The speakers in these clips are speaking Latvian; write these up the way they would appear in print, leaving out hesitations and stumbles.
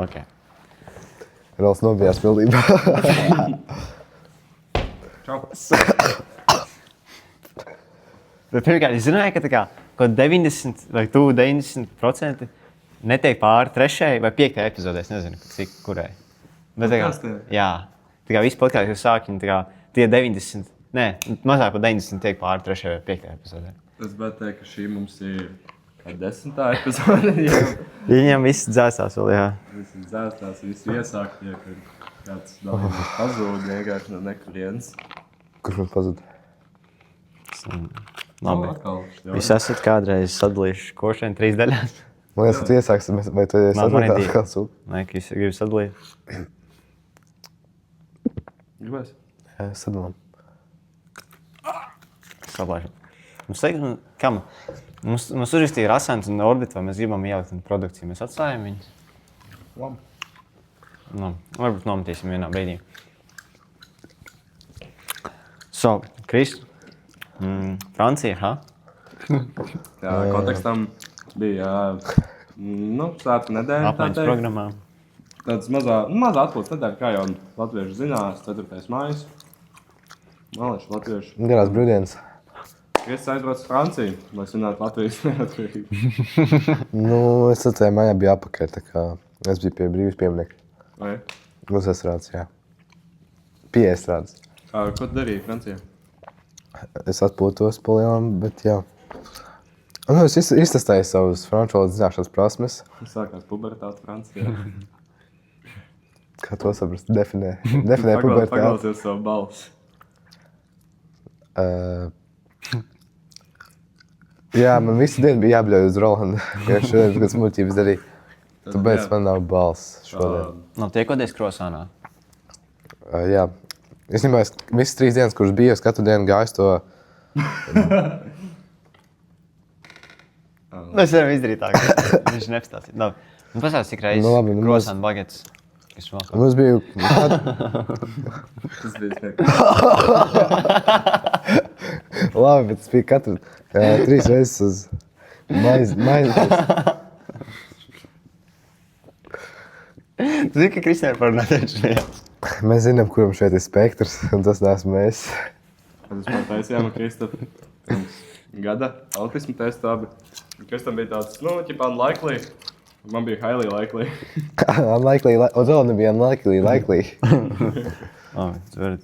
Ok. Rols nobijās pildībā. Čau. Bet pirmkārt, es zināju, ka tā kā kaut 90 vai tuvu 90% netiek pāri 3. vai 5. epizodē. Es nezinu, cik kurai. Bet tā kā, Podkastē? jā, tā kā visi podkāsti, kas sāki, tā kā tie 90, ne, mazāk par 90 tiek pāri 3. vai 5. epizodē. Es gribētu teikt, ka šī mums ir kā 10. epizode. Viņam viss dzēsās vēl, jā. Visi dzēstās, visi iesāktie, kad kāds dalībnieks pazūd vienkārši no nekurienes. Kurš man pazud? Labi. Atkal, Jūs esat kādreiz sadalījuši košēnu 3 daļās? Man liekas, tu iesāksi, vai tu esi Man ir atrakās 2. kā sūk? Nē, ka jūs gribat sadalīt. Gribēs? Jā, sadalām. Saplāšam. Mums teikt, kam? Mums uzrakstīja Rasens un Orbit, vai mēs gribam ielikt in produkciju. Mēs atstājam viņus? Labi. Nu, varbūt nometīsim vienā brīdī. So, Krist, Francija, ha? Jā, kontekstam bija, svētku nedēļa. Apmaiņas programmā. Tāds mazā atpūtas nedēļa, kā jau latvieši zinās, 4. mājas. Malieši latvieši. Garās brīvdienas. Es aizbraucu uz Franciju, lai svinētu Latvijas neatkarību. Nu, es atceru, mājā bija apakaļ, tā kā es biju pie brīvības pieminiekta. Vai? Uz estrādes, jā. Pie estrādes. Ko tu darīji Francijā? Es atpūtos pa lielām, bet jā. Nu, es iztestēju savus franču valodas zināšanas prasmes. Sākās pubertāte Francijā. Kā to saprast? Definē pubertāti. Paklausies savu balsi. Jā, man visu dienu bija jābļauj uz Rolandu, jo šodien kāds muļķības darīja. Tāpēc man nav balss šodien. Nu, tiekoties krosānā. Jā. Es domāju, visas 3 dienas, kuras biju, es katru dienu gāju to... Mēs varam izdarīt tā, ka viņš nepastāstīja. Labi. Nu, pastāst, cik reizes Nu, labi, nu, krosāna bagetes. Kas vēl? Un es biju... Tas bija smieklīgi. Labi, bet es biju katru 3 reizes uz maizi. Tu zini, ka Kristēna parunā taču ne? Mēs zinām, kuram šeit ir spektrs, un tas neesmu mēs. Mēs man taisījām ar Kristofu gada autismu testu abi. Kristam bija tāds, ķipā unlikely. Man bija highly likely. Unlikely, un Rolanda bija unlikely. Labi, tu vari...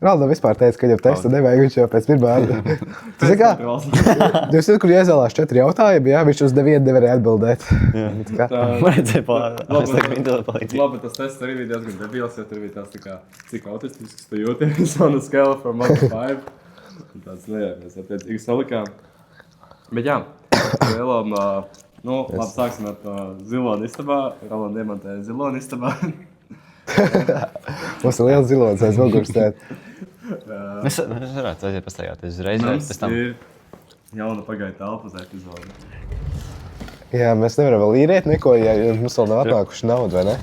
Rolanda vispār teica, ka jau testu nevajag, viņš jau pēc pirmā... Tu zini kā? Jūs zināt, kur iezēlās 4 jautājumi, jā? Viņš uz nevienu nevarēja atbildēt. Vajadzēja palīdzēt. Labi, tas tests arī bija diezgan debils, jo tur bija tāds, cik autistisks tu jūties on a scale from 1 to 5. Tāds, mēs attiecīgi salikām. Bet jā, lielām, labi, sāksim ar to zilonu istabā. Rolanda iemantēja zilonu istabā. Mums ir liels zilonis aiz muguras tēt. Mēs varētu aiziet pastaigāties uzreiz, Mums pēc tam. ir jauna pagaida telpas epizode. Jā, mēs nevaram vēl īrēt neko, ja mums vēl nav atnākuši naudu, vai ne?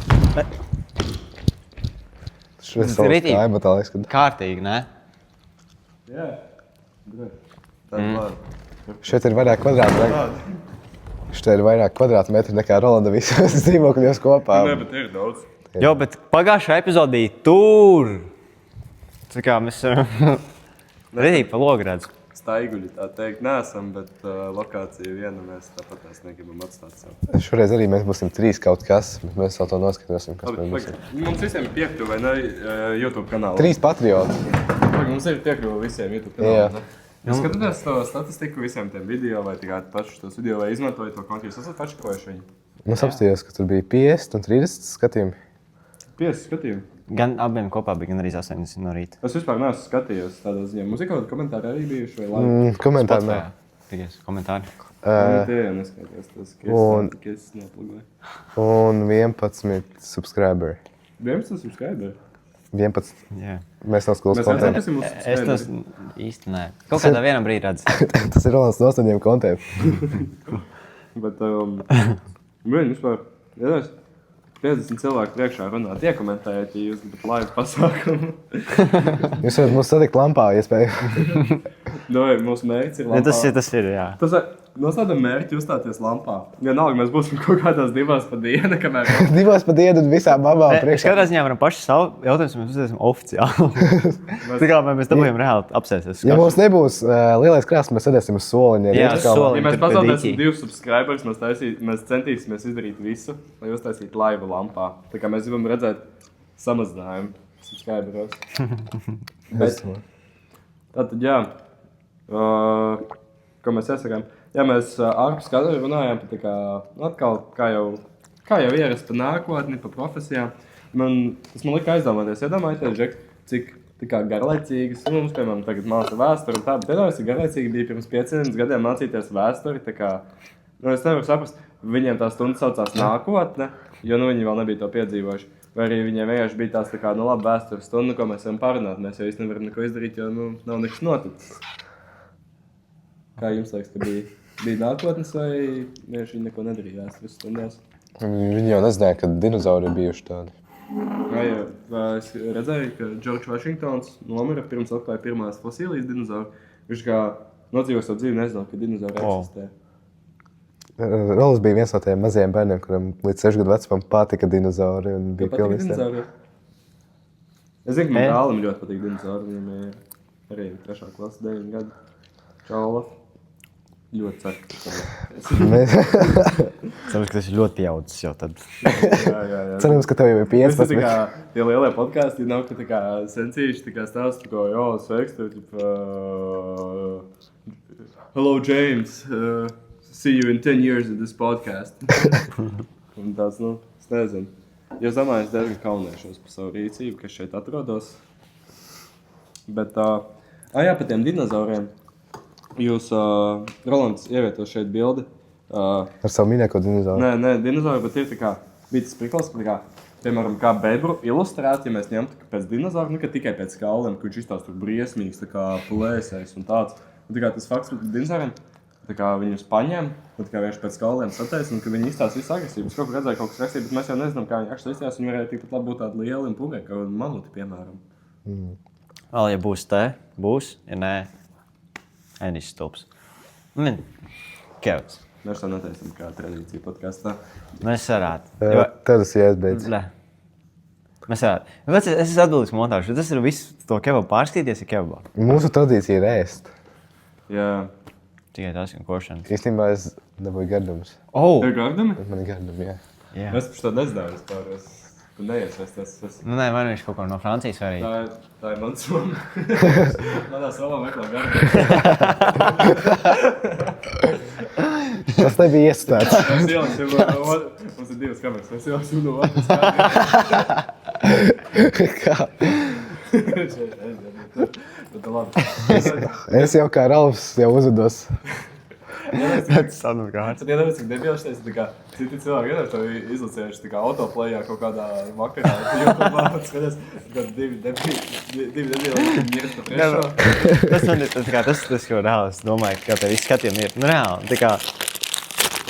Šis Tas ir savs rītīgi. kājumā tā liekas, ka... Kārtīgi, ne? Jā, tā ir labi. Šeit ir vairāk kvadrātmetru. Šeit ir vairāk kvadrātmetru nekā Rolanda visos dzīvokļos kopā. Nē, bet ir daudz. Jo, bet pagājušā epizode bija tur. Tā kā mēs rītīgi pa logu redz. Staiguļi tā teikt neesam, bet lokācija viena mēs tāpat mēs negribam atstāt sev. Šoreiz arī mēs būsim 3 kaut kas, bet mēs vēl to noskatīsim, kas mēs būsim. Mums visiem ir piekļuve, vai ne, YouTube kanālam? 3 patrioti. Mums ir piekļuve visiem YouTube Jā. kanālam, ne? Jūs skatāties to statistiku visiem tiem video, vai tikai pašus tos video, vai izmantojat to kontu, jūs esat pašakojuši viņu? Es apstājos, ka tur bija 50 un 30 skatījumi. 5 skatījumi. Gan abiem kopā bija gan arī 80 no rīta. Es vispār neesmu skatījies tādā ziņā. Mums ir kaut kādi komentāri arī bijuši, vai labi? Komentāri nē. Tikai komentāri. Tie jau neskaties, tas kies noplugāja. Un 11 subscriberi. 11 subscriberi? 11. Jā. Mēs nav skolas Mēs kontiem. redzēsim uz Es tas īsti nē. Kaut kādā vienam brīdī redz. Tas ir Rolands no 8 kontiem. Bet, vispār, iedomājies, 50 cilvēku priekšā runāt, iekomentējiet, ja jūs gribat live pasākumu. Jūs varat mūs satikt lampā, iespēju. Mūsu mērķis ir Ja, labi. tas ir, jā. Tas Nosādam mērķi uzstāties lampā. Vienalga, mēs būsim kaut kādās 2 pa dienu, kamēr... 2 pa dienu un visām babām priekšā. Katrā ziņā varam paši savu jautājumu, mēs uzdēsim oficiāli. Tā kā mēs dabūjam reāli apsēsties. Ja mums nebūs lielais krāsas, mēs sēdēsim uz soliņa. Jā, uz soliņa. Ja mēs tur pie pazaudēsim dīķī. 2 subscribers, mēs centīsimies izdarīt visu, lai uztaisītu laivu lampā. Tā kā mēs gribam redzēt samazinājumu subscriberos. Tātad, jā. Ko mēs iesakām? Jā, mēs ārpus kadra runājām par tā kā, atkal, kā jau ierast pa nākotni, pa profesijām. Tas man lika aizdomāties, iedomājieties, Žek, cik tā kā garlaicīgas, mums, piemēram, tagad māca vēsturi un tā, bet iedomājieties, cik garlaicīgi bija pirms 5 gadiem mācīties vēsturi, tā kā, es nevaru saprast, viņiem tā stunda saucās nākotne, jo, viņi vēl nebija to piedzīvojuši. Vai arī viņiem vienkārši bija tās tā kā, labi vēstures stunda, ko mēs varam parunāt, mēs jau īsti nevaram neko izdarīt, jo, nav nekas noticis. Kā jums liekas, ka bija nākotnes vai vienkārši viņi neko nedarīja vēstures stundās? Viņi jau nezināja, ka dinozauri ir bijuši tādi. Es redzēju, ka Džordžs Vašingtons nomira pirms atklāja pirmās fosilijas dinozauru. Viņš kā nodzīvo savu dzīvi, nezināja, ka dinozauri eksistē. Rolis bija viens no tiem mazajiem bērniem, kuram līdz 6 gadu vecumam patika dinozauri un bija Patika pilnīgi dinozauri? Es zinu, ka man dēlam ļoti patīk dinozauri. Viņam ir arī 3. klasa, 9 gadi. Čau, Olaf. Ļoti ceru, Cerams, ka tas ir ļoti pieaudzis jau tad. Jā. Cerams, ka tev jau ir Tas ir 15. tā kā, tie lielie podkāsti nav, ka tā kā sencīši tā kā stāsta, ka, sveiks, tev, hello, James, see you in 10 years of this podcast. Un tāds, es nezinu. Jo zamājas diezgan kauniešos par savu rīcību, kas šeit atrodos. Bet, jā, par tiem dinozauriem. Jūs, Rolands, ievieto šeit bildi. Ar savu mīļāko dinozauru. Nē, dinozauri, bet ir tā kā, bija tas prikals, ka, piemēram, kā bebru ilustrēt, ja mēs ņemtu pēc dinozauru, ka tikai pēc kauliem, ka viņš izstās tur briesmīgs, tā kā plēsējs un tāds. Un tā kā tas fakts par dinozauriem, tā kā viņus paņem, un tā kā vienkārši pēc kauliem sataisa, un ka viņi izstās visu agresību. Es kaut kur redzēju kaut kas rakstīja, bet mēs jau nezinām, kā viņi akšķi izstās, viņi varēja tikpat labi būt tādi lieli un pugēji, kā mamuti, piemēram. Vēl, ja būs te, būs, ja nē, Enis stulps. Kevs. Mēs tā netaisam kā tradīcija podkastā. Mēs varētu. Tev tas jāizbeidz. Mēs varētu. Es esmu atbildīgs montāžu. Tas ir viss to kebabu pārskatīties, ja kebabā. Mūsu tradīcija ir ēst. Jā. Tikai tas ir košana. Īstenībā es dabūju gardumus. Tev gardumi? Man ir gardumi, jā. Jā. Es par to nezināju vispār. Tu neiesaisties. Nē, man viņš kaut ko no Francijas vai arī. Tā ir mans soma. Manā somā meklē gardumi. Tas nebija iestāts. Mēs ieliksim mums ir 2 kameras. Mēs ieliksim no otras kameras. Kā? Bet labi. Es jau kā Ralfs jau uzvedos. Tas sanu kāds. Tad iedomājies, cik debilšties, tā kā citi cilvēki ir to izlicējuši tā kā autoplejā kaut kādā vakarā. YouTube skaties, kad 2 debili miras pa trešo. Tas man ir tas, ko reāli es domāju, ka tev visi skatījumi ir. Reāli, tā kā.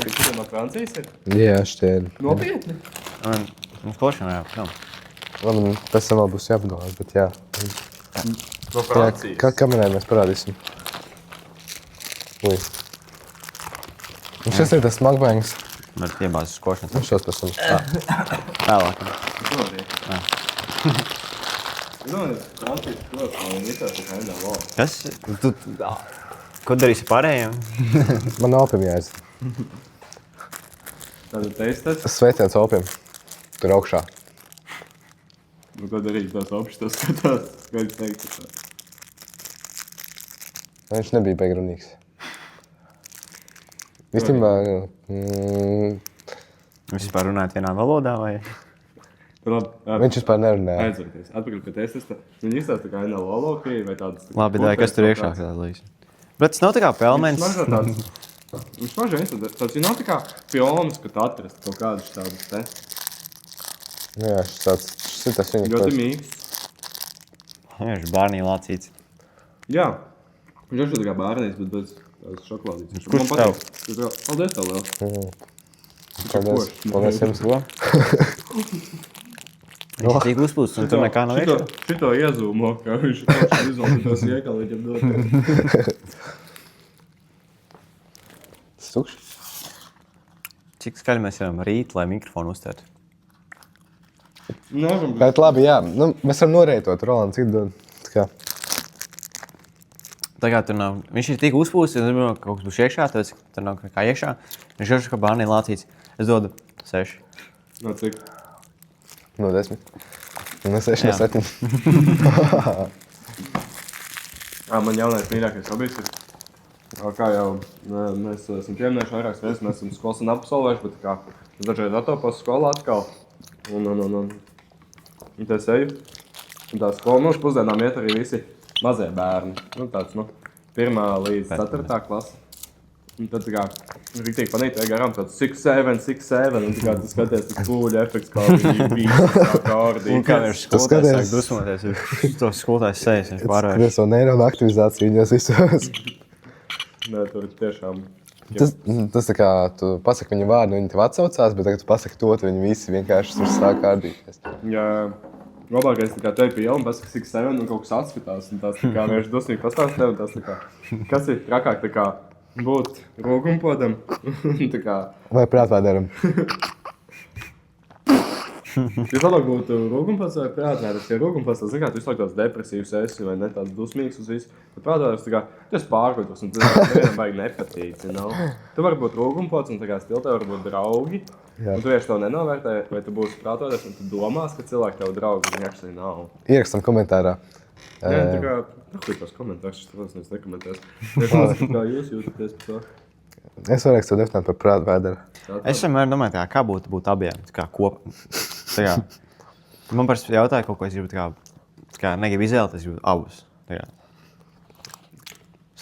Citiem no Francijas ir? Jā, šķiet. Nopietni? Un košana, jā. Man pēc tam vēl būs jāpadomā, bet jā. No Francijas? Kā kamerā mēs parādīsim? Ui. Un šis ir tas smagbēngs. Bet iebāzes uz košanas. Un šos pēc tam. Vēlāk. Es domāju, Francijas kļūst, man ir tā kā NLO. Kas? Tu, ko darīsi pārējiem? Man opim jāiz. Tātad teistēts? Sveiciens opim. Tur augšā. Nu, ko darīt tās augšas, skatās, skaidrs teikt. Viņš nebija beigrunīgs. Īstenībā, Jūs vispār runājat vienā valodā vai? viņš vispār nerunāja. Aizvarties. Atpakaļ pie testa. Viņi izstāsta tā kā NLO lokī vai tādas... Labi, dāj, kas tur iekšā tāda līdzi? Bet tas nav tā kā pelmens. Viņš mažā tāds, ja nav tā kā filmas, ka tu atrast kaut kādus tādus te. Jā, šis ir tas viņa Ļoti mīgs. Viņš bārnī lācīts. Jā. Viņš ir tā kā bārnīs, bet bez šokolādītes. Kurš tev? Paldies tev vēl. Paldies. Paldies jums. Ko? Viņš ir tik uzpūsts un tur nekā nav iekšā. Šito iezūmo, ka viņš izolda tos iekali, viņam dod. Tas tukšs. Cik skaļi mēs varam rīt, lai mikrofonu uztvertu? Bet labi, jā. Nu, mēs varam norētot Rolands Idon. Tagad tur nav. Viņš ir tik uzpūsts, ka kaut kas būs iekšā, tāpēc tur nav kā iekšā. Viņš ir kā bārnī lācīts. Es dodu 6. No cik? No 10. No 6, no 7. Man jaunais mīļākais hobijs ir. Kā jau mēs esam pieminējuši vairākas reizes, mēs esam skolas un absolvējuši, bet kā dažreiz atopos skolā atkal. Un te es eju. Un tā skola, nu, pusdienām iet arī visi mazie bērni. Nu, tāds, 1. līdz 4. klasa. Un tad tā kā riktīgi panīt, garām tāds 6-7, un tā kā tu skaties tas pūļu efekts, kā viņi visi akordī. Un kā viņš skolotājs sāk dusmoties, tos skolotājs sejas, viņš pārvērš. Skaties to neironu aktivizāciju viņos visos. Nē, tur tiešām. Tas tā kā tu pasaki viņu vārdu, viņi tev atsaucās, bet tagad tu pasaki to, tad viņi visi vienkārši tur sāk kārdīties. Jā, labākais tā kā tevi pie iela un pasaki 6-7 un kaut kas atskatās. Un tās tā kā viņš dusmīgi pastāst tev, un tās tā kā, kas ir trakāk tā kā būt rūgumpodam, tā kā. Vai prātvēderam? Jūs labāk būtu rūgumpods vai prātvēders, ja rūgumpods tas, tu visu laiku tāds depresīvs esi vai ne tāds dusmīgs uz visu. Bet prātvēders tā kā, tu esi pārkotos un tas nevienam vajag nepatīk, Tu vari būt rūgumpods un tā kā stil tev var būt draugi. Jā. Un tu vienkārši to nenovērtē, vai tu būsi prātvēders un tu domās, ka cilvēki tev draugi, viņi actually nav. Ierakstam komentārā. Nē, tā kā, tos komentārus, tas nevis nekomentēs. Kā jūs jūtaties par to? Es varu rakstīt definēt par prātvēderu. Es vienmēr domāju, kā būtu būt abiem, kā kopā. Man parasti jautāja kaut ko, es gribu tā kā negribu izvēlēties, es gribu abus.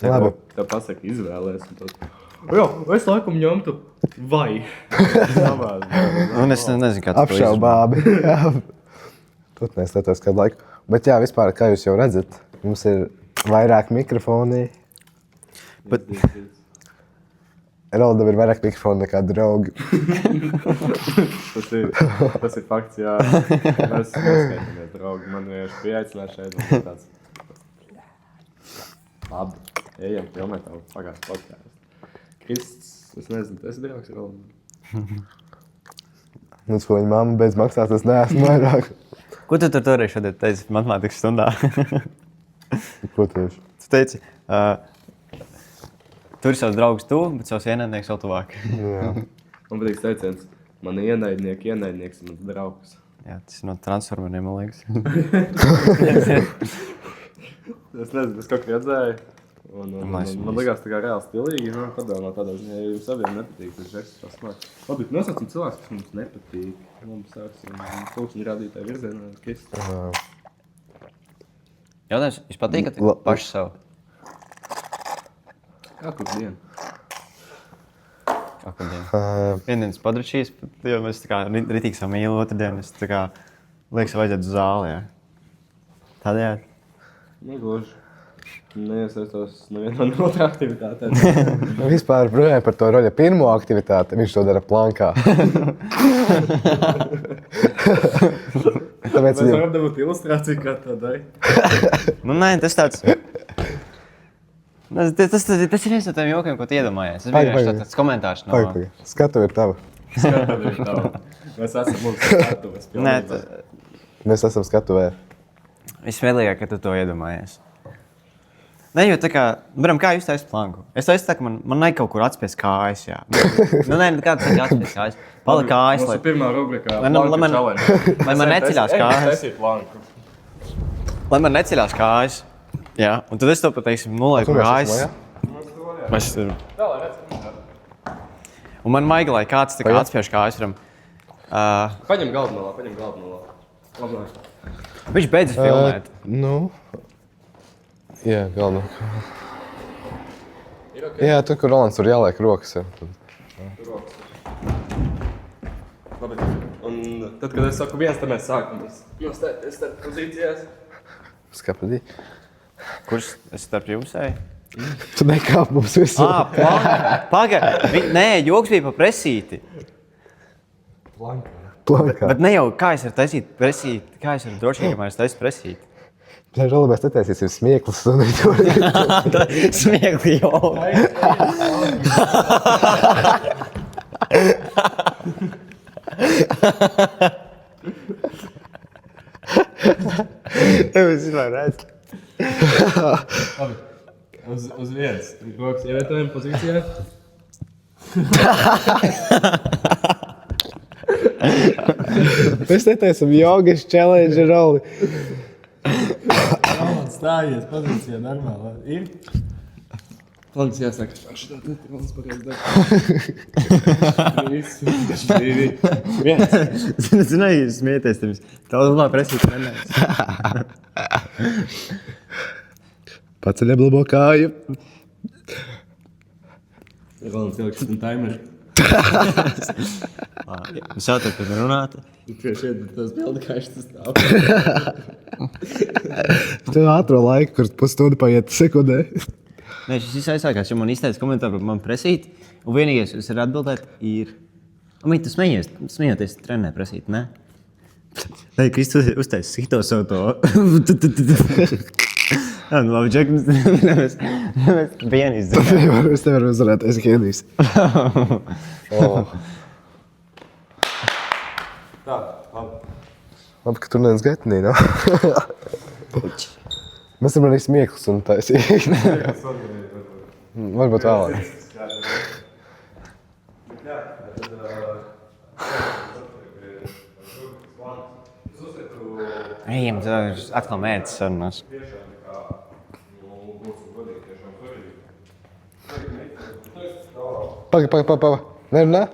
Labi. Tā pasaka izvēlēs un tas. Jā, es laikam ņemtu vai. Un es nezinu, kā tas apšaubābi. Tur neskatos kādu laiku. Bet jā, vispār, kā jūs jau redzat, mums ir vairāk mikrofoni. Bet Rolandam ir vairāk mikrofoni nekā draugi. tas ir fakts, jā. Mēs neskaitamies draugi. Man vienkārši pieaicināt šeit un tāds. Labi, ejam filmēt tavu pagājušu podcastu. Krists, es nezinu, tu esi draugs Rolandam? Nu, ko viņa mamma beidz maksāt, es neesmu vairāk. Ko tu tur toreiz šodien teici matemātikas stundā? Ko tieši? Tu teici, tur ir savs draugs tu, bet savs ienaidnieks vēl tuvāk. Jā. Man patīk teiciens, man ienaidnieks ir mans draugs. Jā, tas ir no Transformeriem, man liekas. Es nezinu, es kaut kā redzēju. Man likās tā kā reāli stilīgi, padomā tādā ziņā, ja jums abiem nepatīk, tad žeks tā smāk. Labi, nosaucam cilvēks, kas mums nepatīk. Mums sāksim pulkšņu rādītāju virzienā, Krist. Jautājums, viņš patīk, ka tu paši savu? Kā kur dienu? Kā kur dienu? Viendienas padračīs, jo mēs tā kā ritīgi savu mīlu, otrdien es tā kā liekas, vajadzētu uz zāli, jā. Tādējādi? Negluži. Neiesaistos nevienā no otrā aktivitātē. Vispār runāja par to roļa pirmo aktivitāti, viņš to dara plankā. Mēs varam dabūt ilustrāciju, kā to dari. Nu, nē, tas tāds... Tas ir viens no tiem jokiem, ko tu iedomājies. Tas bija tāds komentārs no... Skatu ir tava. Skatu ir tava. Mēs esam mums skatuves. Nē, mēs esam skatuvē. Vismēlīgāk, ka tu to iedomājies. Nē, jo tā kā, kā jūs taisat planku? Es taisu tā, ka man nav kaut kur atspies kājas, jā. Nu, nē, kāds ir atspies kājas? Palika kājas, lai... Mūsu pirmā rubrikā planka challenge. Lai man neceļās kājas. Taisīt planku. Lai man neceļās kājas. Jā, un tad es to pateiksim, nolieku kājas. Mēs tur... Tā, lai redzam. Un man maiga, lai kāds tā kā atspiež kājas varam. Paņem galvnolā. Labāk. Viņš beidzas filmēt. Nu... Jā, galvenā. Jā, tur, kur Rolands tur jāliek rokas. Rokas. Labi. Un tad, kad es saku viens, tad mēs sākam. Nostēties starp pozīcijās. Skapradī. Kurš es starp jums eju? Tu nekāp mums visu. Paga. Nē, joks bija pa presīti. Plankā. Bet ne jau, kā es varu taisīt presīti, kā es varu drošīgi, kamēr es taisu presīti. Bet žēl, mēs netaisīsim smieklus un tur. Smiekli jau. Tev vispār redz. Labi. Uz vienas. Rokas ievietojam pozīcijā. Mēs netaisam jogas challenge roli. Stājies pozīcijā normāli. Ir? Planks jāsaka. Šitā te ir valsts pareiz dara. Divi. Viens. Zināju, jūs smieties tevis. Tavs labā presīt trenēs. Paceļam labo kāju. Ir valsts ielikt un timeri. Jūs jau tur runāt. Tieši šeit tas bildi, kā šis stāv. Tu ātro laiku, kur pusstundu paiet sekundē. Nē, šis viss aizsākās, jo man izteica komentāru par mani presīt. Un vienīgais, kas ir atbildēt, ir... Mīt, tu smējoties trenē presīt, ne? Nē, Kristus uztais hito savu to. Jā, nu labi, Džek, mēs vieni izdarām. Es nevaru uzvarēt, es Henijs. Tā, labi. Labi, ka tur neviens gaitnī, no? Mēs varam arī smieklus un taisīt. Varbūt vēlāk. Ejam, tev ir atkal mērķis sarunās. Paga. Nerunā?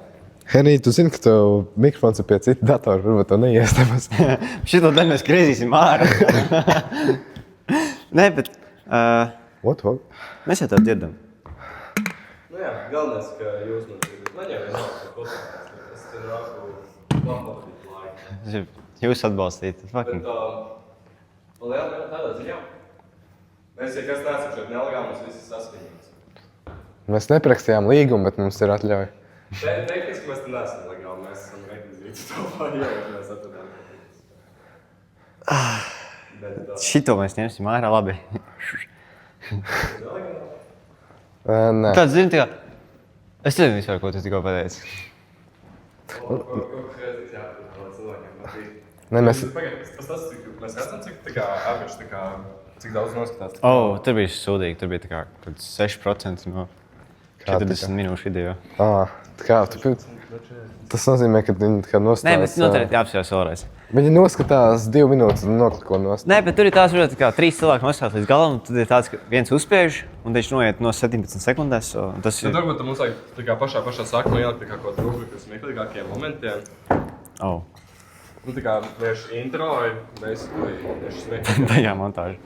Henī, tu zini, ka tev mikrofons ir pie cita datora, varbūt tev neiestamas. Šito daļu mēs griezīsim ārā. Nē, bet What? mēs jau tādu dzirdam. Nu jā, galvenais, ka jūs man dzirdat. Man jau vienalga, ka podkāsts. Es te nāku labāk laiku. Jūs atbalstīt. Bet liela tādā ziņā. Mēs, ja kas neesam šeit nelegāli, mēs visi saskaņīgs. Mēs neprakstījām līgumu, bet mums ir atļauja. Tehniski mēs te neesam legāli, mēs esam rekvizīti to pārējā, mēs atradām. Šito mēs ņemsim ārā labi. Nē. Tāds zini, tā kā... Es nezinu vispār, ko tu tikko pateici. Ko konkrēti jāpēc cilvēkiem patīk? Nē, mēs... Mēs redzam, cik tā kā average, tā kā, cik daudz noskatās. Tur bija sūdīgi, tur bija tā kā 6% no 40 minūšu video. Tas nozīmē, ka viņi nostās... Nē, bet noteikti jāapsjās vēlreiz. Viņi noskatās 2 minūtes un nokliko nost. Nē, bet tur ir tās, varbūt, kā 3 cilvēki nostās līdz galam, un tad ir tāds, ka viens uzspiež, un viņš noiet no 17 sekundēs. Tas ir... Varbūt mums vajag tā kā pašā sākumā ielikt tā kā kaut rubriku smieklīgākiem momentiem. Oh. Nu tā kā vienkārši intro ir basically vienkārši smieklīgi. Tajā montāža.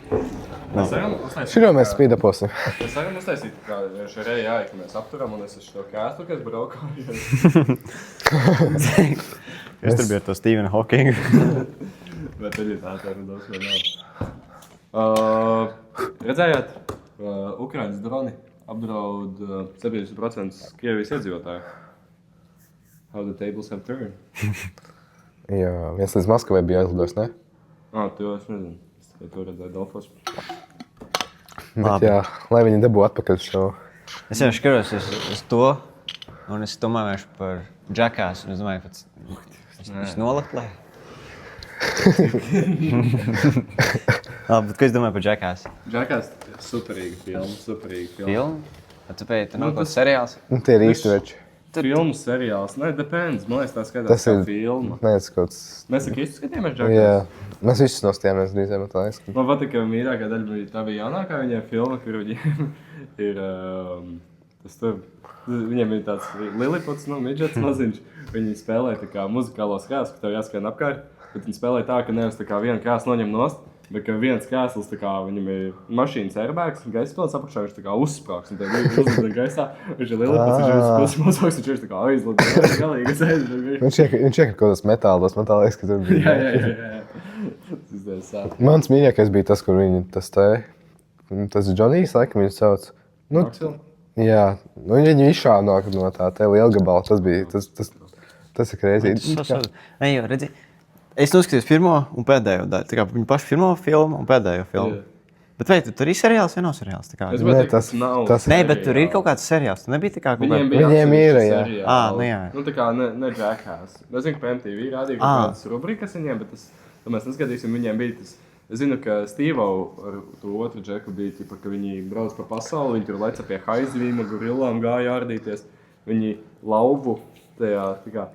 Mēs varam uztaisīt... Širo mēs spīdaposim. Mēs varam uztaisīt kā vienkārši ar AI, ka mēs apturam un es esmu šo kāstu, kas braukāju. Jūs tur bijat to Stevenu Hawkingu. Bet tad ir tā daudz vai nav. Redzējāt, Ukrainas droni apdraud 70% Krievijas iedzīvotāju. How the tables have turned. Jā, viens līdz Maskavai bija aizlidojis, ne? Tu jau es nezinu. Es tikai to redzēju Delfos. Bet jā, lai viņi dabū atpakaļ šo... Es jau skatos uz to, un es domāju par Jackass, un es domāju, ka viņš nolaklē. Labi, bet ko es domāju par Jackass? Jackass ir superīga filma. Filmu? Tu pēc tam kaut kāds seriāls? Nu, tie ir īsti veči. Filmas seriāls. Nē, depends. Man liekas, tā skatās Tas kā ir- filma. Nē, tas kaut kas... Mēs ar Kristu skatījāmies Jā, Jackass. mēs visi nostājāmies drīzēm, tā liekas. Man patīk, ka mīļākā daļa bija tā bija jaunākā viņiem filma, kur viņiem ir tas tur. Viņiem ir tāds Liliputs, midžets maziņš. Viņi spēlē tā kā muzikālos krāsas, ka tev jāskan apkārt. Bet viņi spēlē tā, ka nevis tā kā viena krāsa noņem nost, bet ka viens krēsls, tā kā viņam ir mašīnas airbēks, gaisa pilns apakšā, viņš tā kā uzsprāks, un tev uzlida gaisā. Viņš ir Liliputs, viņš ir spils mazāks, viņš ir tā kā aizlida. Galīgi, es aizlida. Viņš iekrit kaut kādos metālos, man tā liekas, ka tur bija. Jā. Tas izdevās sāp. Mans mīļākais bija tas, kur viņi tas te... Tas ir Džonijs, laikam viņu sauc. Nu, jā, nu viņi išā no tā te lielgabala, tas bija, tas ir kreizīgi. Nē, jo, redzi, Es noskatījos pirmo un pēdējo daļu. Tā kā viņu pašu pirmo filmu un pēdējo filmu. Jā. Bet vai tur ir seriāls vai nav seriāls? Tā kā... Es Nē, gribēju teikt, tas- nav tas- Nē, bet tur ir seriāls. kaut kāds seriāls. Tu nebija tā kā kaut Viņiem kāds... bija Viņiem atsevišķi ir, jā. seriāli. Nu jā. Nu, tā kā ne Jackass. Es zinu, ka pa MTV rādīja kaut kādas rubrikas viņiem, bet to mēs neskatīsim. Viņiem bija tas... Es zinu, ka Steve ar to otru Džeku bija, tipa, ka viņi brauc pa pasauli, viņi tur leca pie haizvīma, gorilām gāja ārdīties. Viņi lauvu tajā, tā kā,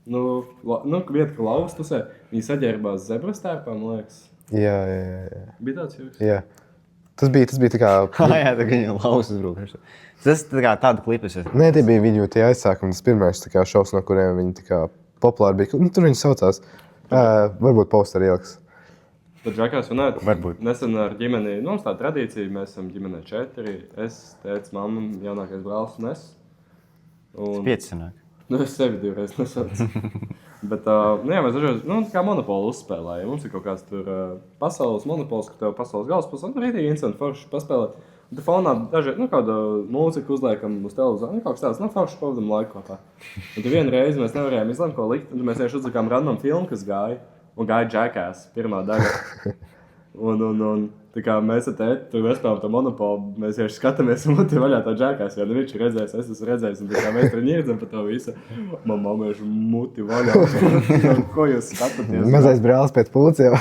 vieta, ka lauvas pusē, viņi saģērbās zebras tērpā, man liekas. Jā. Bija tāds jūks? Jā. Tas bija tā kā... Jā, tā kā viņam lausas brūk. Tas tā kā tāda klipes. Nē, tie bija viņu tie aizsākumi, tas pirmais tā kā šovs, no kuriem viņi tā kā populāri bija. Nu, tur viņi saucās. Varbūt posteri ieliks. Tad Džekās runājot, Varbūt. nesen ar ģimeni, mums tā tradīcija, mēs esam ģimenē 4, es, tētis, mamma, jaunākais brālis un es. Un, 5 sanāk. es sevi divreiz nesaucu. Bet, jā, mēs dažreiz, tā kā monopolu uzspēlējam. Mums ir kaut kāds tur pasaules monopols, ka tev pasaules galvaspilsēta, un rītīgi interesanti forši paspēlēt. Un te fonā dažreiz, kāda mūzika uzliekam uz televizora, kaut kas tāds, forši pavadam laiku kopā. Un te vienu reizi mēs nevarējām izlemt, ko likt, un mēs vienkārši uzlikām random filmu, kas gāja. Un gāja Jackass, pirmā daļa. Un tā kā mēs ar tēti tur vespējām to monopolu, mēs vienkārši skatāmies un muti vaļā tā Jackass, jo viņš ir redzējis, es esmu redzējis, un tā kā mēs tur ņirdzam par to visu. Man mamma vienkārši muti vaļā. Ko jūs skatāties? Mazais brālis pēc pulciem.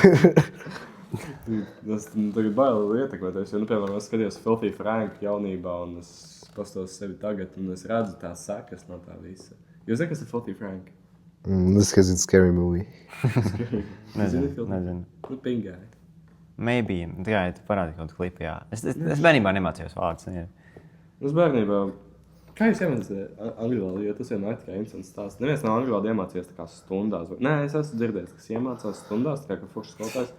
Es tagad bailu ietekmēties, jo, piemēram, es skatījos Filthy Frank jaunībā, un es pastos sevi tagad, un es redzu tās sekas no tā visa. Jūs zināt, kas ir Filthy Frank? Tas ir scary movie. Nezinu. Nu, pingāji. Maybe. Tā kā ja tu parādi kaut kādu klipu, jā. Es bērnībā nemācījos vārdus. Es bērnībā, kā jūs iemācījāt angļu valodu, jo tas vienmēr tikai interesants stāsts. Neviens no angļu valodu iemācījās tā kā stundās. Nē, es esmu dzirdējis, kas iemācās stundās, tā kā foršs skolotājs.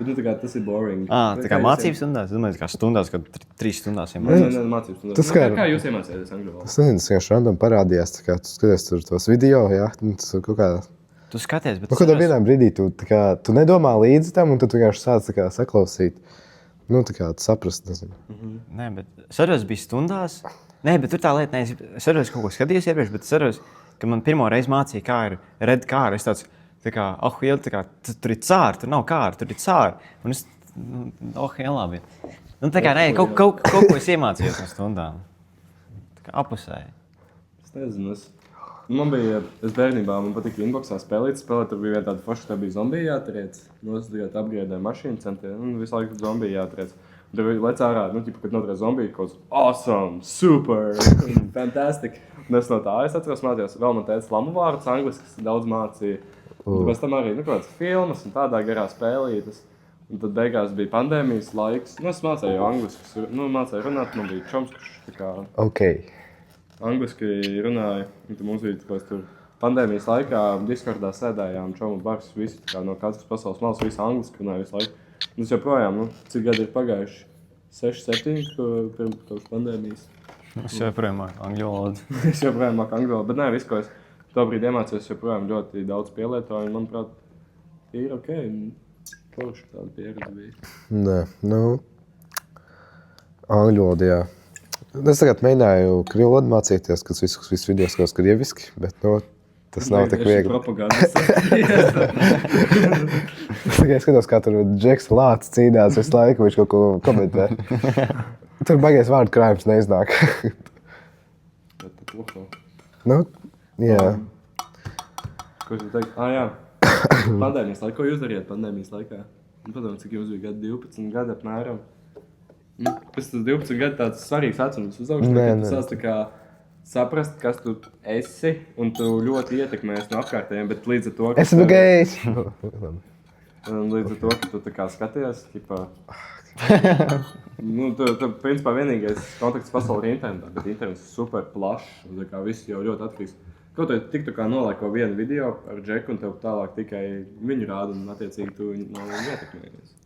Bet, tā kā tas ir boring. Tā kā mācības stundās? Es domāju, kā stundās, kad 3 stundās Nē, iemācījos. mācības stundās. Tas Nu, kā- kā jūs iemācījāties angļu valodu? Es nezinu, tas vienkārši random parādījās, tā kā tu skaties tur tos video, jā, un tas kaut kā... Tu skaties, bet... Nu, kādā vienā brīdī tu nedomā līdzi tam, un tu vienkārši sāc tā kā saklausīt. Nu, tā kā tu saprast, nezinu. Nē, bet sarunās bija stundās. Nē, bet tur tā lieta, nē, es sarunās kaut ko skatījos iepriekš, bet sarunās, ka man pirmo reizi mācīja, kā ir red kāra. Es tāds, tā kā, tur ir cāri, tur nav kāra, tur ir cāri. Un es, labi. Nu, tā kā, nē, kaut ko es iemācījos no stundām. Tā kā apusēji. Es nezinu, man bija, es bērnībā, man patika inboxā spēlēt, tur bija viena tāda forša, tā bija zombija jātriec. Nu, es tagad upgradēju mašīnu centiem, un visu laiku zombija jātriec. Un tur bija lec ārā, kad notriec zombiju, kaut kas awesome, super, fantastic. Un es no tā, es atceros mācījos, vēl man teica lamu vārdus angliski, kas daudz mācīja. Un pēc tam arī, kaut kādas filmas un tādā garā spēlītas. Un tad beigās bija pandēmijas laiks. Nu, es mācīju jau angliski, mācīju runāt, man bija čoms, kurš tā kā... Ok. Angliski runāja, un tad mums bija kaut tur pandēmijas laikā Discordā sēdējām, čomu bars, visi tā kā no katras pasaules malas, visi angliski runāja visu laiku. Un es joprojām, cik gadi ir pagājuši? 6, 7, pirms pandēmijas. Es joprojām māku angļu valodu. Es joprojām māku angļu valodu, bet nē, viss, ko es tobrīd iemācījos, joprojām ļoti daudz pielietoju, un manuprāt, ir ok. Forši tāda pieredze bija. Nē, angļu valodā, jā. Es tagad mēģināju krievu valodu mācīties, kad viss video skatos krieviski, bet, tas nav tik viegli. Propagandas. Es tikai skatos, kā tur Džeks Lācis cīnās visu laiku, viņš kaut ko komentē. Tur baigais vārdu krājums neiznāk. Jā. Ko es teicu? Jā. Pandēmijas laikā. Ko jūs darījāt pandēmijas laikā? Padomājiet, cik jums bija gadi, 12 gadi apmēram. Pēc tas 12 gadi tāds svarīgs vecums uzaugšanā, Nē, ka tu sāc tā kā saprast, kas tu esi, un tu ļoti ietekmēs no apkārtējiem, bet līdz ar to, ka Esmu gejs! līdz ar to, ka tu tā kā skaties, tipā... tu principā vienīgais kontakts pasaulē ir internetā, bet internets ir super plašs, un tā kā viss jau ļoti atkarīgs. Kaut vai tik tu kā nolaiko vienu video ar Džeku, un tev tālāk tikai viņu rāda, un attiecīgi tu nav ietekmējies.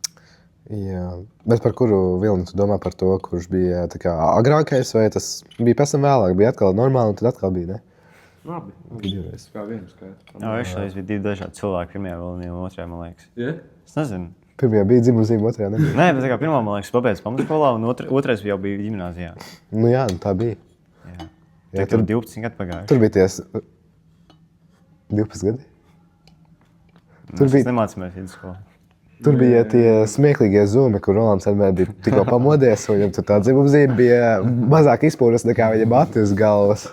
Jā, bet par kuru vilni tu domā par to, kurš bija tā kā agrākais, vai tas bija pēc tam vēlāk? Bija atkal normāli, un tad atkal bija, ne? Labi. Divreiz. Kā vienu skaitu. Jā, es bija 2 dažādi cilvēki, pirmajā vilnī un otrajā, man liekas. Ja? Es nezinu. Pirmajā bija dzimumzīme, otrajā nebija. Nē, bet tā kā pirmā, man liekas, pabeidz pamatskolā, un otrais jau bija ģimnāzijā. Nu jā, tā bija. Jā. Jā, Tur 12 gadi pagājuši. Tur bija ties 12 gadi. Tur Mēs bija- nemācāmies vidusskolā. Tur bija tie smieklīgie zūmi, kur Rolands vienmēr bija tikko pamodies, un viņam tur tā dzimumzīme bija mazāk izpūras nekā viņa bati uz galvas.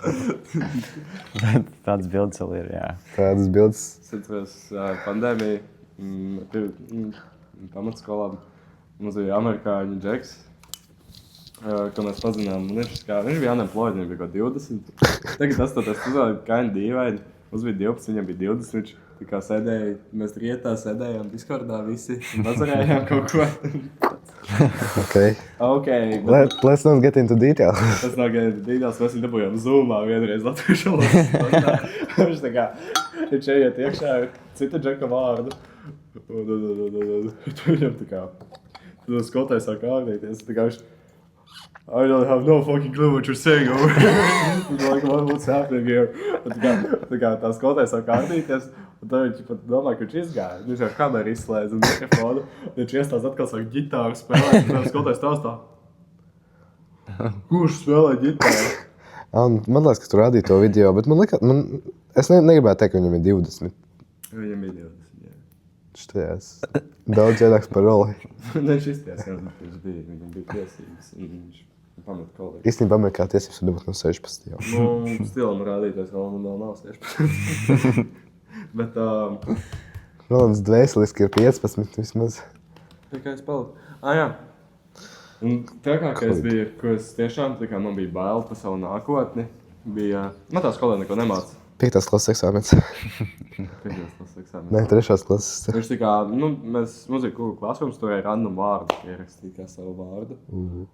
Tāds bildes vēl ir, jā. Tādas bildes. Es atceros pandēmiju, pamatskolā. Mums bija amerikāņu džeks, ko mēs pazinām. Viņš bija unemployed, viņam bija kaut 20. Tagad tas uzvēlēt kaini dīvaini. Mums bija 12, viņam bija 20. Viņš tā kā sēdēja, mēs rietā sēdējām Discordā visi un bazarējām kaut ko. Okay. Okay, bet Let's not get into detail. tas nav gan dīdās, mēs viņu dabūjām Zoomā vienreiz latviešu valodā. Viņš tā kā, viņš ejiet iekšā ar citu džeka vārdu. Un viņam tā kā, tad skotājs sāk ārdīties. Tā kā viņš, I don't have no fucking clue what you're saying over here. Like, what's happening here? Un tā kā tā skotājs sāk ārdīties. Un tad viņš pat domā, ka viņš izgāja. Viņš jau kameru izslēdz un mikrofonu. Viņš iestāst atkal sāk ģitāru spēlēt. Un tad skotājs stāstā. Kurš spēlē ģitāru? Man liekas, ka tu rādīji to video, bet man liekas, es negribētu teikt, ka viņam ir 20. Viņam bija 20, jā. Štajās daudz iedāks par roli. Viņš izties, jā, viņam bija tiesības. Un viņš pamet kolēģi. Īstenībā Amerikā tiesības var dabūt no 16 jau. Nu, stilam rādīties, vēl nav 16. Bet, Rolands dvēseliski ir 15 vismaz. kā es paliku? Jā. Un trakākais bija, ko es tiešām, tā kā man bija bail par savu nākotni, bija, man tā skolē neko nemāca. 5. klases eksāmens. Pirmās klases eksāmenā. Nē, 3. klases. Viņš tā kā, mums bija kaut klasa, mums turēja random vārdu, ierakstīja kā savu vārdu.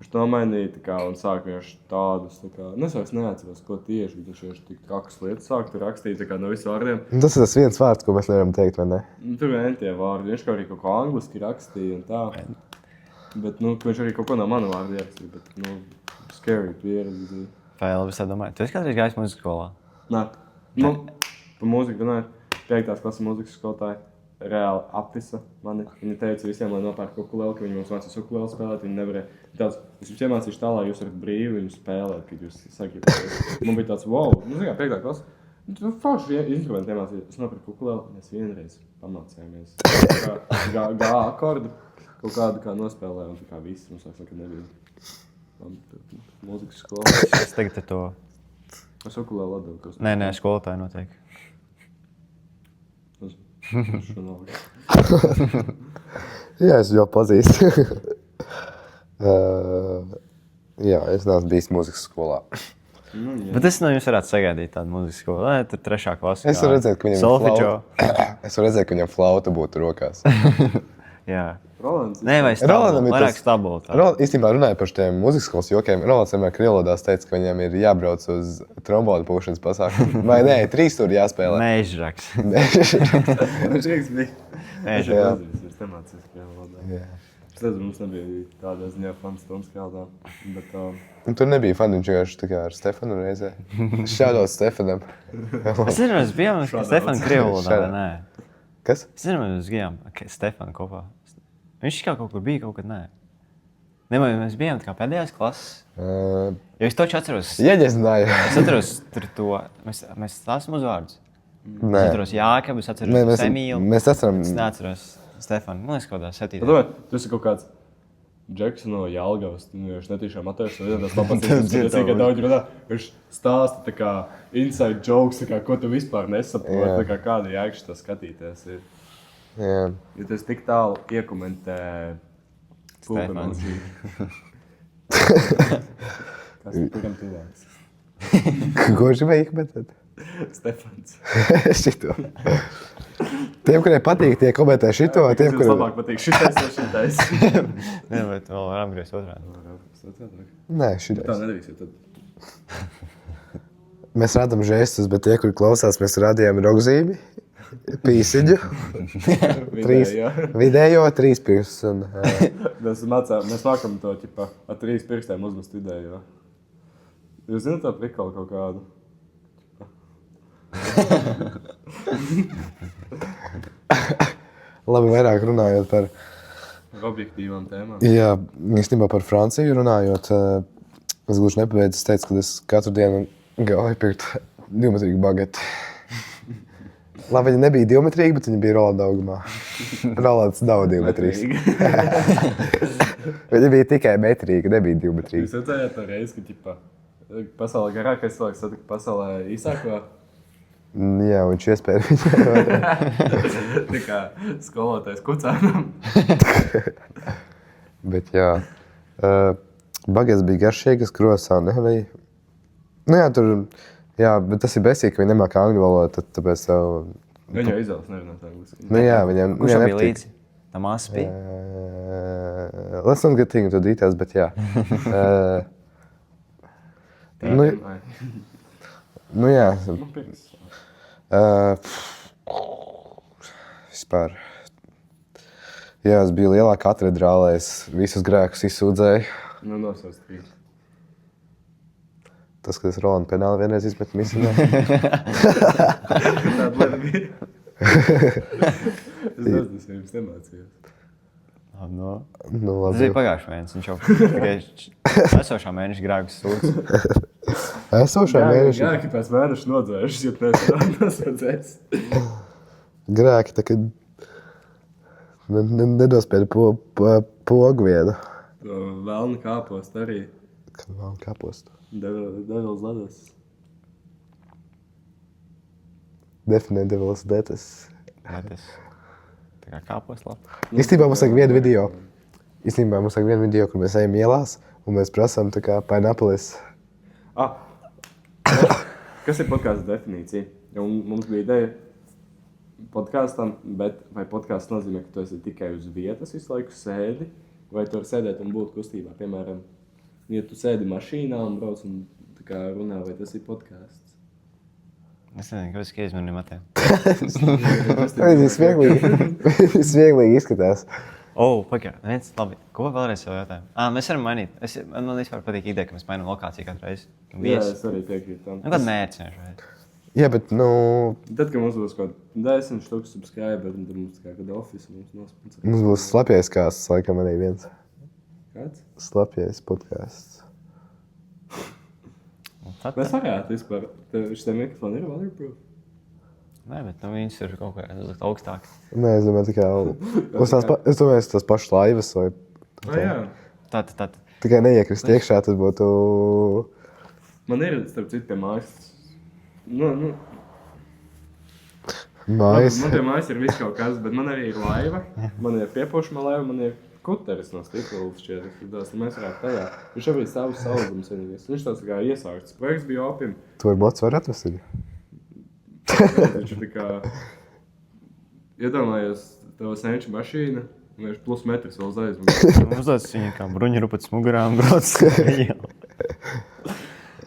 Viņš to mainīja tā kā un sāka vienkārši tādus, tā kā, es vairs neatceros, ko tieši, bet viņš vienkārši tik trakas lietas sāka tur rakstīt, tā kā no visu vārdiem. Tas ir tas viens vārds, ko mēs nevaram teikt, vai ne? Tur vien tie vārdi, viņš arī kaut ko angliski rakstīja un tā. Bet, viņš arī kaut ko no manu vārdu ierakstīja, bet, scary pieredze bija. Tā jau visā domāju. Tu esi kādreiz gājis mūzikas skolā? Nē, par mūziku runājot, 5. klases mūzikas skolotāji reāli apvisa mani. Viņa teica visiem, lai nopērk ukuleli, ka viņi mums mācīs ukuleli spēlēt. Viņi nevarēja. Tāds, es jums iemācīšu tā, lai jūs varat brīvi viņu spēlēt, kad jūs sagribat. Man bija tāds, wow, 5. klase. Tu forši instrumenti iemācīju. Es nopērku ukuleli, mēs vienreiz pamācījāmies. Gā akordu kaut kādu kā nospēlēju, un tā kā viss mums vairs nekad nebija. Mūzikas skolā. Es tagad te to... Es ukuleli atdevu. Nē, skolotāji noteikti. Jā, es jau pazīstu. Jā, es neesmu bijis mūzikas skolā. Bet es no jums varētu sagaidīt tādu mūzikas skolu. Nē, tur 3. klasē. Es varu redzēt, ka viņam solfedžo. Es varu redzēt, ka viņam flauta būtu rokās. Jā. Rolands. Nē, vai Rolandam stabuli. ir Vairāk tas- stabuli. Īstenībā runāja par šiem mūzikas skolas jokiem. Rolands vienmēr krievlodās teica, ka viņam ir jābrauc uz trombonu pūšanas pasākumu. Vai nē, 3 tur jāspēlē. Mežraks. Viņš reiks bija. Mežraks. Es nemācījos krievu valodā. Jā. Es nezinu, mums nebija tādā ziņā fans Toms Kaldā. Bet, Un tur nebija fani, viņš vienkārši tā kā ar Stefanu reizē. Šādot Stefanam. Es nezinu, mēs bijām Stefanu Krievlodā, vai nē? Kas? Es nezinu, mēs bijām Stefanu kopā. Viņš kaut kur bija, kaut kad nē. Nemaz mēs bijām tā kā pēdējās klases. Jo es toču atceros. Ieģezināju. Es atceros tur to. Mēs stāstam uzvārdus. Es Nē. atceros Jākabu, es Nē, atceros Emīlu. mēs atceram. Es neatceros Stefanu. Man liekas, kaut kādā 7. domāju, tu esi kaut kāds Džeks no Jelgavas. Viņš netīšām atceros, ka tas papatīk. Es tikai daudz runā. Viņš stāsta tā kā inside jokes, tā kā, ko tu vispār nesaproti. Jā. Tā kā kāda jēgša tas skatīties ir. Jā. Ja tas tik tālu iekomentē Stefans. Kas tu kuram tuvāks? Ko viņš gribēja iekomentēt? Stefans. Šito. Tiem, kuriem patīk, tie komentē šito. Tiem, Kas jums kuriem... labāk patīk šitais vai šitais? Nē, bet vēl varam griezt otrādi. Nē, Tā šitais. nedrīkst, jo tad... Mēs rādām žestus, bet tie, kuri klausās, mēs rādījām rokzīmi, pīsiņu, vidējo, 3 pirkstus. Un, Mēs mākam to, ķipa, ar 3 pirkstiem uzmest vidējo. Jūs zināt to prikalu kaut kādu? labi, vairāk runājot par, Objektīvām tēmām. jā, īstenībā par Franciju runājot, es gluži nepabeidzu, es teicu, ka es katru dienu gāju pirkt 2-metrīgu bageti. Labi, viņi nebija divmetrīgi, bet viņi bija Rolanda augumā. Rolands nav divmetrīgs. Viņi bija tikai metrīgi, nebija divmetrīgi. Jūs redzējāt to reizi, ka ķipa, pasaulē garākais cilvēks satika pasaulē īsāko? Jā, viņš iespēja viņu. Tā kā skolotājs kucānam. Bet jā, bagets bija garšīgas, krosāni arī. Nu jā, tur, jā, bet tas ir besīgi, ka viņi nemāk angļu valodu, tāpēc tev... Viņa izvēlas nerunāt angliski. Nu jā, viņiem Kurš bija nepatīk. līdzi? Tā māsa bija? Let's not get into details, bet jā. Nu jā, vispār. Jā, es biju lielā katedrālē, es visus grēkus izsūdzēju. Nu, nosauc 3. Tas, kad es Rolanda penāli vienreiz izmetu misiņā. Tāda lieta bija. Es nezinu, es jums nemācījos. Nu, Nu, tas labi. bija pagājušajā mēnesī. Viņš jau tikai esošā mēneša grēkus sūdz. Esošā mēneša Jā, ka pēc mēneša nodzējušas, jo tu neesi nosaucējis. grēki, tā kad nedospēja pogu vienu. Velna kāpost arī. Kad vēl kapostu. Devils ledas. Definē devils detas. Tas tā kā kāpos labi. Īstenībā mums vajag vienu video, kur mēs ejam ielās un mēs prasām tā kā Pineapolis. Kas ir podkāsta definīcija? Jo mums bija ideja podkāstam, bet vai podkāsts nozīmē, ka tu esi tikai uz vietas visu laiku sēdi, vai tu vari sēdēt un būt kustībā? Piemēram, ja tu sēdi mašīnā un brauc un tā kā runā, vai tas ir podkāsts? Es nezinu, kāpēc skaties maniem matiem. Viņi smieklīgi izskatās. Viens, labi. Ko vēlreiz savu jautājumu? Mēs varam mainīt. Man vispār patīk ideja, ka mēs mainām lokāciju katru reizi. Jā, es arī piekrītu tam. Kādu mērķi vienkārši? Jā, bet, nu, Tad, kad mums būs kaut 10 štukas subscriber, tad mums tā kā kāda office mums nosponsē. mums būs slapjais kāsts, laikam arī viens. Kāds? Slapjais podcasts. Mēs varētu vispār. Šitā mikrofona ir waterproof. Nē, bet viņas ir kaut kā augstāk. Nē, es domāju, es domāju, tas pašs laivas vai Jā. Tātad. tikai neiekrist iekšā, tas būtu Man ir, starp citu, pie mājas. mājas. Man pie mājas ir viss kaut kas, bet man arī ir laiva. Man ir piepūšama laiva, man ir kuteris no stikla šķiet. Mēs varētu tajā. Viņš arī savus saudzums vienīgais. Viņš tāds kā iesākts. Projekts bija opim. Tu vari moc var atrast viņu. Viņš ir tā kā... Iedomājos, tava senča mašīna, un viņš plus metrs vēl zaiz. Uzdodas viņa kā bruņurupats mugurām brauc.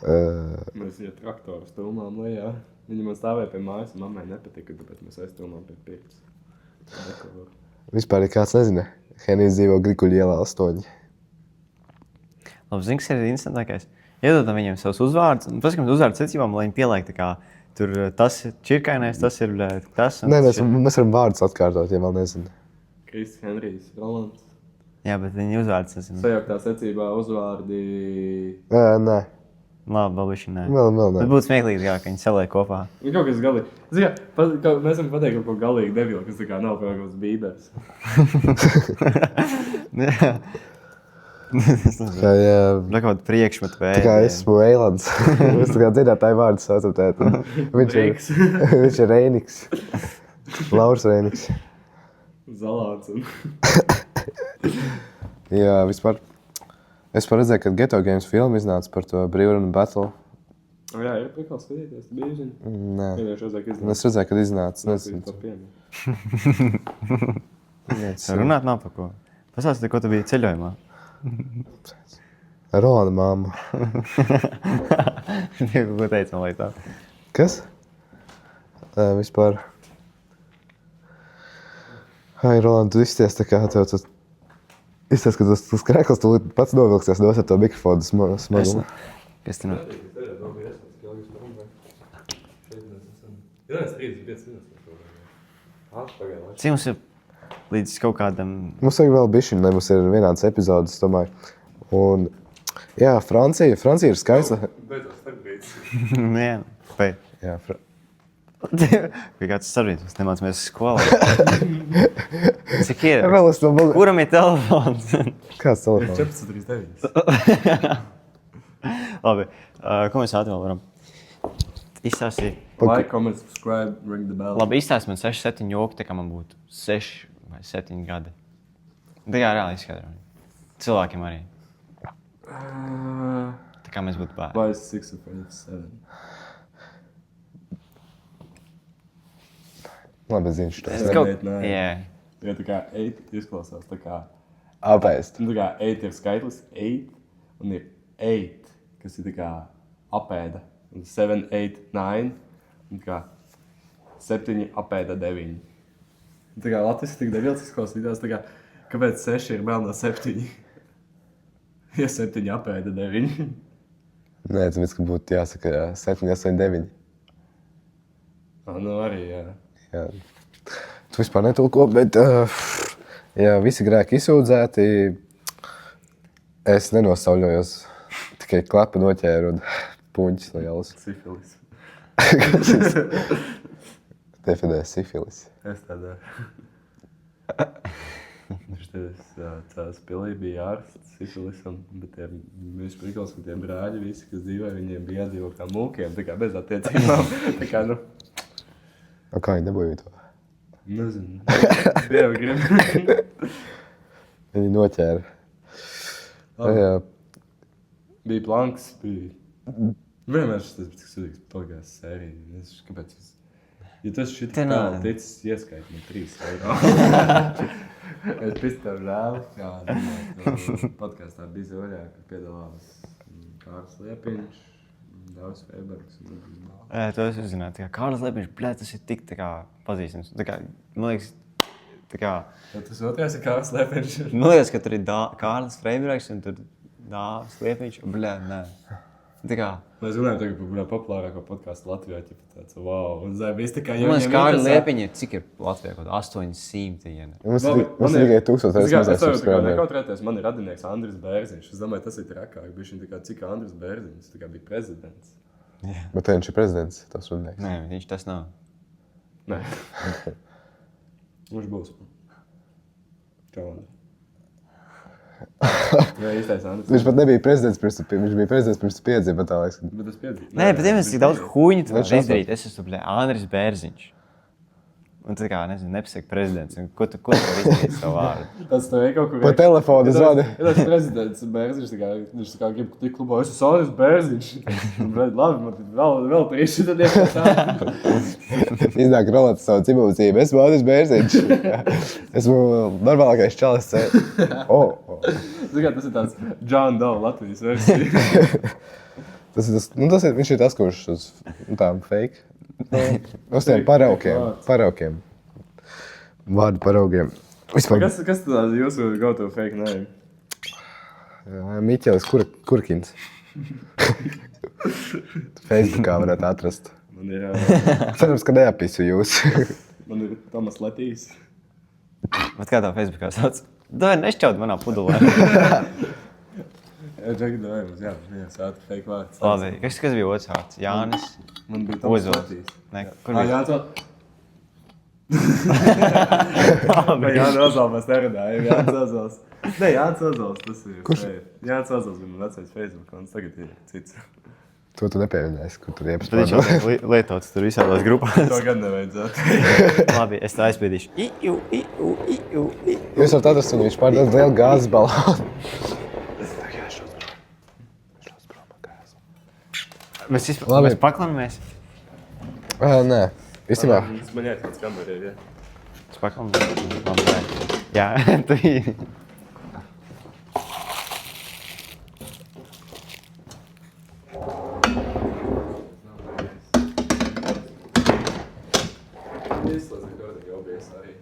Mēs viņa traktoru stūmām lejā. Viņa man stāvēja pie mājas, un mammai nepatika, tāpēc mēs aizstūmām pie pirts. Vispār, ja kāds nezina, Henijs dzīvo Grikuļu ielā 8. Labi, zini, kas ir interesantākais? Iedodam viņiem savus uzvārdus, un paskatām uzvārdu secībām, lai viņi pieliek tā kā tur tas ir čirkainais, tas ir tas. Nē, mēs varam vārdus atkārtot, ja vēl nezinu. Krists, Henrijs, Rolands. Jā, bet viņi uzvārdus nezinu. Sajauktā secībā uzvārdi... Nē, Labi, vēl viņš nē. vēl Bet nē. būtu smieklīgi, jā, ka viņi saliek kopā. Ir kaut kas galīgi. Mēs varam pateikt kaut ko galīgi debilu, kas tā kā nav kaut kāds bībers. Jā. Tā jā, Tā kā priekšmetu tā kā vēdi. esmu Eilants. Mēs tā kā dzirdētāju vārdu saucam tēt. Reiks. Viņš ir Reiniks. Lauris Reiniks. Zalāts. Jā, vispār. Es redzēju, ka Ghetto Games filma iznāca par to Brīvrunu battle. Jā, ir prikals skatīties, tu biji zini. Nē. Vienkārši vajag iznākt. Es redzēju, kad iznāca. Nezinu. Nezinu. Runāt nav par ko. Pasāsti, ko tu biji ceļojumā. Rolanda mamma. Ko teica man, lai tā? Kas? Vispār. Ai, Rolanda, tu izties tā kā tev tas... Izties, ka tas krēkls tu pats novilksies dos ar to mikrofonu smagumu. Kas te nu? Cik mums ir līdz kaut kādam... Mums vajag vēl bišķiņ, lai mums ir vienāds epizodes, domāju. Un, jā, Francija ir skaista. Beidzot, starpbrīds. Jā, pēc. Jā, Bija kāds sarežģījums, mēs nemācāmies skolā. Cik ir? Vēl es to bagu. Kuram ir telefons? Kāds telefons? 14,39. Labi, ko mēs ātri vēl varam izstāstīt? Like, comment, subscribe, ring the bell. Labi, izstāst man 6, 7 joki, tā kā man būtu 6 vai 7 gadi. Tā kā reāli izskaidro. Cilvēkiem arī. Tā kā mēs būtu bērni. Why is 6 afraid of 7? Labi, es zinu šo. Es Kaut- Eight, nine. Jā. Ja tā kā 8 izklausās, tā kā... Apēst. Nu, tā kā 8 ir skaitlis 8, un ir 8, kas ir tā kā apēda. Un 7, 8, 9, un tā kā 7 apēda 9. Tā kā Latvijas tik devils izklausītās, tā kā, kāpēc 6 ir vēl no 7? Ja 7 apēda 9. Nē, tas ka būtu jāsaka 7, 8, 9. Nu arī, jā. Jā. Tu vispār netulko, bet ja visi grēki izsūdzēti, es nenosauļojos. Tikai klapa noķēru un puņķis no jaulas. Sifilis. Definē sifilis. Es tādā. Tās pilī bija ārsts sifilisam, bet tie viņš prikals, ka tie brāļi visi, kas dzīvoja, viņiem bija jādzīvo kā mūkiem, tā kā bez attiecībām. Tā kā, nu, A kā viņi dabūja to? nezinu. Dievi grib. Viņi noķēra. Jā, Bija planks, bija... Vienmēr šis tas sudīgs pagājās sērija. Es kāpēc es... Ja tas šit Te kā nē. ticis ieskait man 3 eiro. Es pēc tev žēl, kā podkāstā bija Zoļā, kad piedalās Kārlis Liepiņš, Dāvis Feibergs un To es uzzināju. Tā kā Kārlis Liepiņš, bļā, tas ir tik tā kā pazīstams. Tā kā, man liekas, tā kā... Tas otrais ir Kārlis Liepiņš. Man liekas, ka tur ir Kārlis Freibergs un tur Dāvis Liepiņš. Bļā, nē. Tā kā... Mēs runājam tagad par populārāko podkāstu Latvijā, ķipa tāds, wow. Un zai, viss tā kā... Man liekas, Kārlis Liepiņš ir, cik ir Latvijā, kaut 800, ja ne? mums ir tikai 1000 reizes mazāk subscriberi. Nekautrēties, man ir radinieks Andris Bērziņš. Es domāju, tas ir trakāk. Bišķiņ tā kā, cik Andris Bērziņš, tā kā bija prezidents. Bet viņš ir prezidents, tas rudnieks. Nē, viņš tas nav. Nē. Viņš būs. Čau, Andri. Jā, īstais Andris. Viņš pat nebija prezidents viņš bija prezidents pirms tu piedzima, bet tā liekas. Bet es piedzīvu. Nē, bet ja mēs tik daudz huņu tu Viņš vari izdarīt, es esmu, bļā, Andris Bērziņš. Un tā kā, nezinu, nepasaka prezidents. Un ko tu vari izdarīt savu vārdu? Tas tev ir kaut kur... Pa telefonu zvani. Ja tas prezidents Bērziņš, viņš tā kā grib tik klubā, es esmu Andris Bērziņš. Bet labi, man vēl 3 tad iekā tā. Iznāk rolēt savu cibulcību. Esmu Andris Bērziņš. Esmu normālākais čalis. Tas ir tāds John Doe Latvijas versija. Viņš ir tas, kurš uz tām fake. Uz tiem paraukiem. Vārdu paraugiem. Vispār Kas tad jūsu go-to fake name? Miķelis Kurkins. Facebookā varētu atrast. Man ir, Cerams, ka neapisu jūs. man ir Tomas Latīs. Bet kā tā Facebookā sauc? Doj, nešķaut manā pudulē. Džeki Dojums, jā, sāta fake vārds. Labi, kas bija otrs vārds? Jānis? Man bija Tomas Ozols. Latīs. Nē, kur bija? Jānis. Jānis Ozols mēs nerunājam. Jānis Ozols. Nē, Jānis Ozols, tas ir. Kurš? Jānis Ozols bija man vecais Facebook, un tagad ir cits. To tu nepievienojies, kur tur Bet viņš jau iepaspārnā. tiek lietots tur visādās grupās. To gan nevajadzētu. Labi, es tā aizpildīšu. Jūs varat atrast, un viņš pārdod lielu gāzes balonu. Labi. Mēs paklanamies. Nē, īstenībā. Tas man jāatkāds kamerē, jā. Mēs paklanamies. Labi, jā, tu Izslēdz, ka tev jau bijis arī.